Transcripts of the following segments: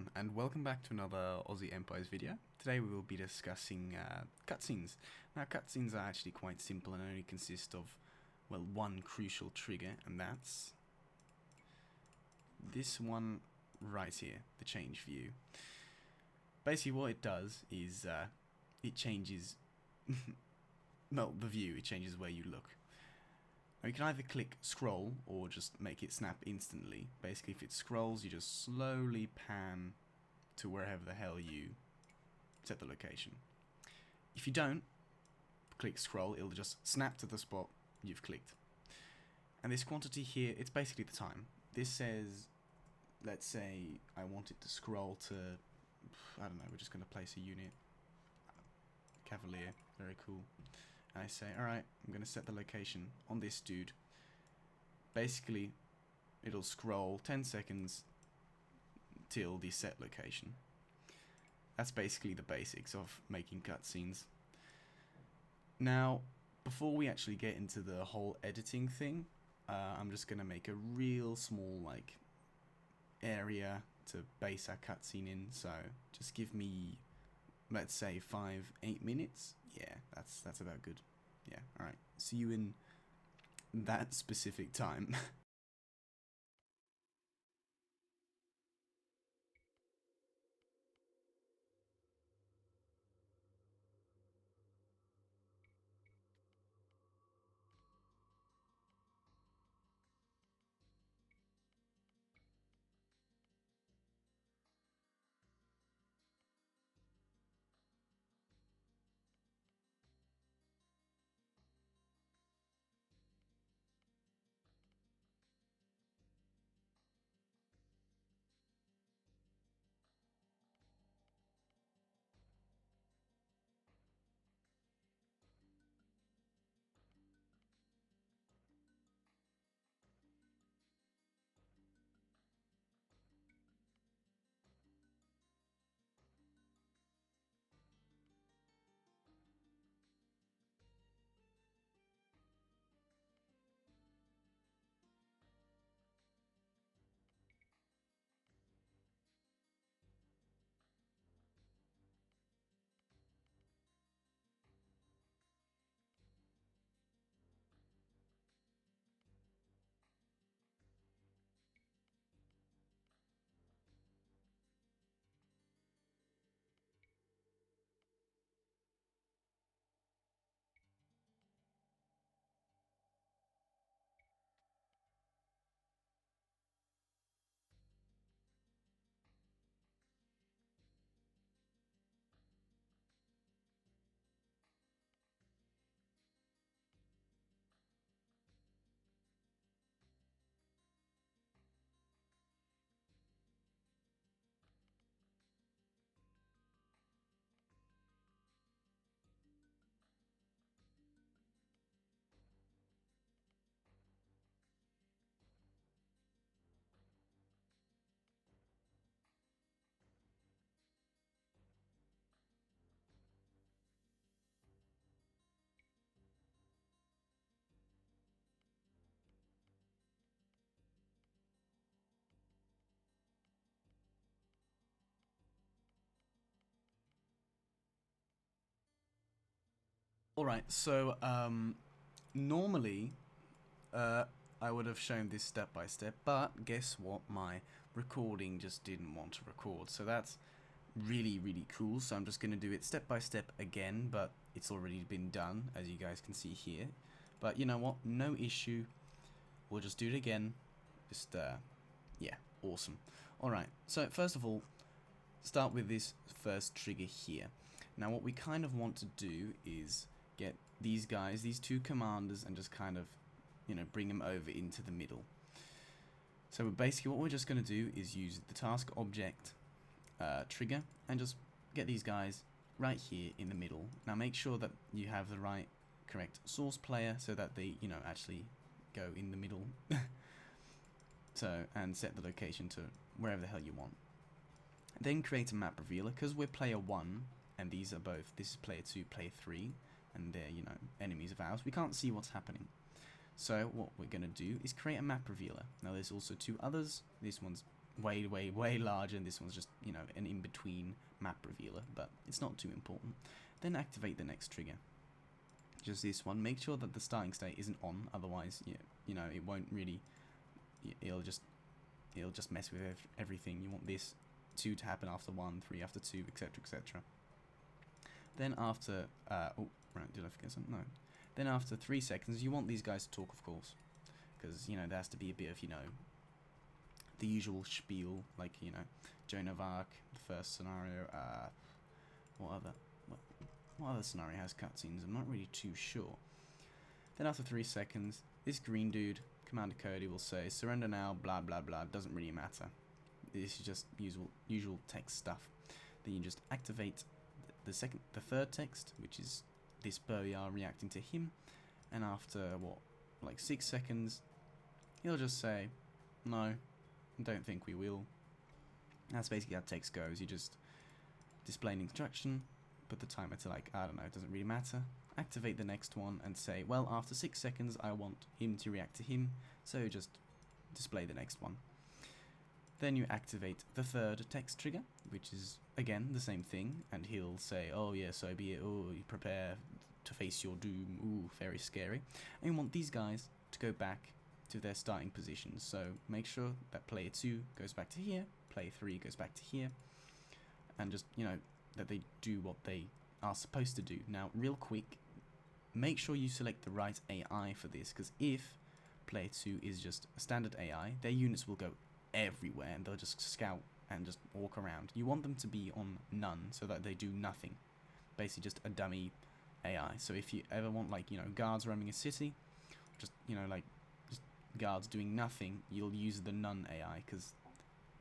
everyone, and welcome back to another Aussie Empires video. Today we will be discussing cutscenes. Now cutscenes are actually quite simple and only consist of, well, one crucial trigger, and that's this one right here, the change view. Basically what it does is it changes, well, the view, it changes where you look. Now you can either click scroll or just make it snap instantly. Basically if it scrolls you just slowly pan to wherever the hell you set the location. If you don't click scroll, it'll just snap to the spot you've clicked. And this quantity here, it's basically the time. This says, let's say I want it to scroll to, I don't know, we're just going to place a unit. Cavalier, very cool. And I say, alright, I'm going to set the location on this dude. Basically, it'll scroll 10 seconds till the set location. That's basically the basics of making cutscenes. Now, before we actually get into the whole editing thing, I'm just going to make a real small area to base our cutscene in. So just give me, let's say 5-8 minutes. Yeah, that's about good. Yeah, alright. See you in that specific time. Alright, so normally I would have shown this step by step, but guess what? My recording just didn't want to record, so that's really cool. So I'm just going to do it step by step again, but it's already been done, as you guys can see here. But you know what? No issue. We'll just do it again. Just, yeah, awesome. Alright, so first of all, start with this first trigger here. Now what we kind of want to do is get these guys, these two commanders, and just kind of, you know, bring them over into the middle. So basically what we're just going to do is use the task object trigger and just get these guys right here in the middle. Now make sure that you have the right correct source player so that they, you know, actually go in the middle. So, and set the location to wherever the hell you want. Then create a map revealer, because we're player 1 and these are both, this is player 2, player 3, and they're, you know, enemies of ours. We can't see what's happening. So what we're going to do is create a map revealer. Now there's also two others. This one's way larger, and this one's just, you know, an in-between map revealer, but it's not too important. Then activate the next trigger. Just this one. Make sure that the starting state isn't on, otherwise, you know, it won't really, it'll just mess with everything. You want this 2 to happen after 1, 3 after 2, etc, etc. Then after, oh, right, did I forget something? No. Then after 3 seconds, you want these guys to talk, of course, because, you know, there has to be a bit of, you know, the usual spiel, like, you know, Joan of Arc, the first scenario. What other scenario has cutscenes? I'm not really too sure. Then after 3 seconds, this green dude, Commander Cody, will say, surrender now, blah blah blah, doesn't really matter. This is just usual text stuff. Then you just activate the third text, which is this Boyar reacting to him, and after, what, like 6 seconds, he'll just say, no, don't think we will. That's basically how text goes. You just display an instruction, put the timer to, like, I don't know, it doesn't really matter. Activate the next one and say, well, after 6 seconds I want him to react to him, so just display the next one. Then you activate the third text trigger, which is again the same thing, and he'll say, oh yeah, so be it, oh, you prepare to face your doom, ooh, very scary. And you want these guys to go back to their starting positions, so make sure that player 2 goes back to here, player 3 goes back to here, and just, you know, that they do what they are supposed to do. Now, real quick, make sure you select the right AI for this, because if player 2 is just a standard AI, their units will go everywhere and they'll just scout and just walk around. You want them to be on none, so that they do nothing. Basically just a dummy AI. So if you ever want, like, you know, guards roaming a city, just, you know, like, just guards doing nothing, you'll use the none AI, because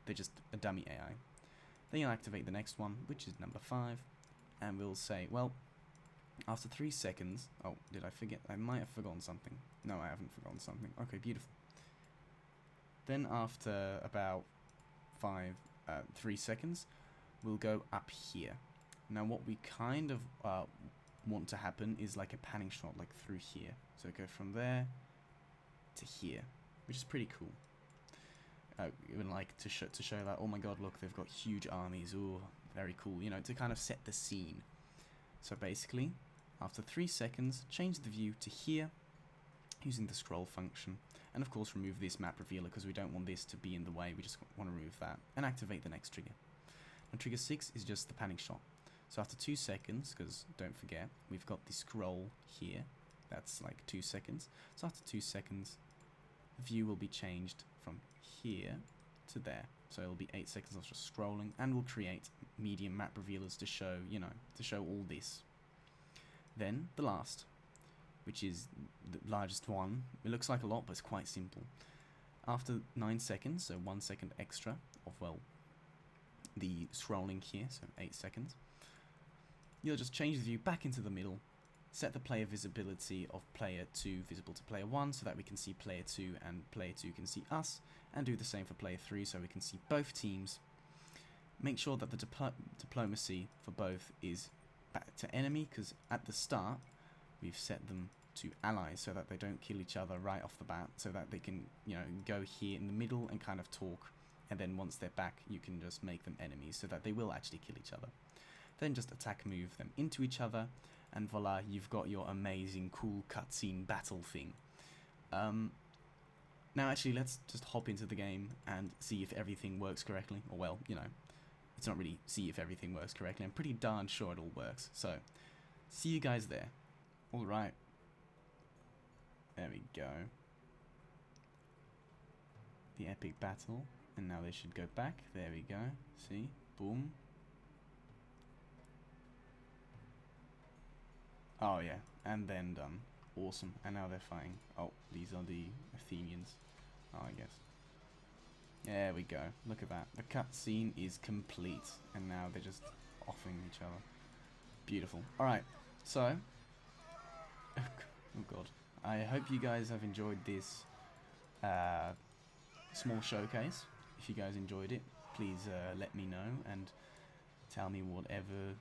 they're just a dummy AI. Then you'll activate the next one, which is number 5, and we'll say, well, after 3 seconds, oh, did I forget? I might have forgotten something. No, I haven't forgotten something. Okay, beautiful. Then after about 3 seconds, we'll go up here. Now what we kind of want to happen is like a panning shot, like through here. So go from there to here, which is pretty cool. Even like to show that, oh my god, look, they've got huge armies. Ooh, very cool. You know, to kind of set the scene. So basically, after 3 seconds, change the view to here using the scroll function. And of course, remove this map revealer because we don't want this to be in the way. We just want to remove that and activate the next trigger. And trigger 6 is just the panning shot. So after 2 seconds, because don't forget, we've got the scroll here. That's like 2 seconds. So after 2 seconds, the view will be changed from here to there. So it'll be 8 seconds of just scrolling, and we'll create medium map revealers to show, you know, to show all this. Then the last, which is the largest one. It looks like a lot, but it's quite simple. After 9 seconds, so 1 second extra of, well, the scrolling here, so 8 seconds, you'll just change the view back into the middle, set the player visibility of player 2 visible to player 1 so that we can see player 2 and player 2 can see us, and do the same for player 3 so we can see both teams. Make sure that the diplomacy for both is back to enemy, because at the start we've set them to allies so that they don't kill each other right off the bat, so that they can, you know, go here in the middle and kind of talk, and then once they're back you can just make them enemies so that they will actually kill each other. Then just attack move them into each other, and voila, you've got your amazing cool cutscene battle thing. Now actually, let's just hop into the game and see if everything works correctly. Or well, you know, it's not really see if everything works correctly. I'm pretty darn sure it all works. So, see you guys there. Alright. There we go. The epic battle. And now they should go back. There we go. See? Boom. Oh yeah, and then done. Awesome. And now they're fighting. Oh, these are the Athenians. Oh, I guess. There we go. Look at that. The cutscene is complete. And now they're just offing each other. Beautiful. Alright, so... oh god. I hope you guys have enjoyed this small showcase. If you guys enjoyed it, please let me know and tell me whatever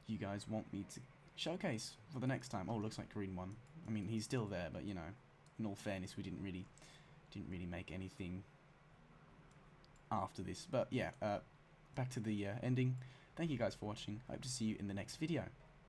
you guys want me to showcase for the next time. Oh, looks like green one. I mean, he's still there, but you know, in all fairness, we didn't really make anything after this. But yeah, back to the ending. Thank you guys for watching. I hope to see you in the next video.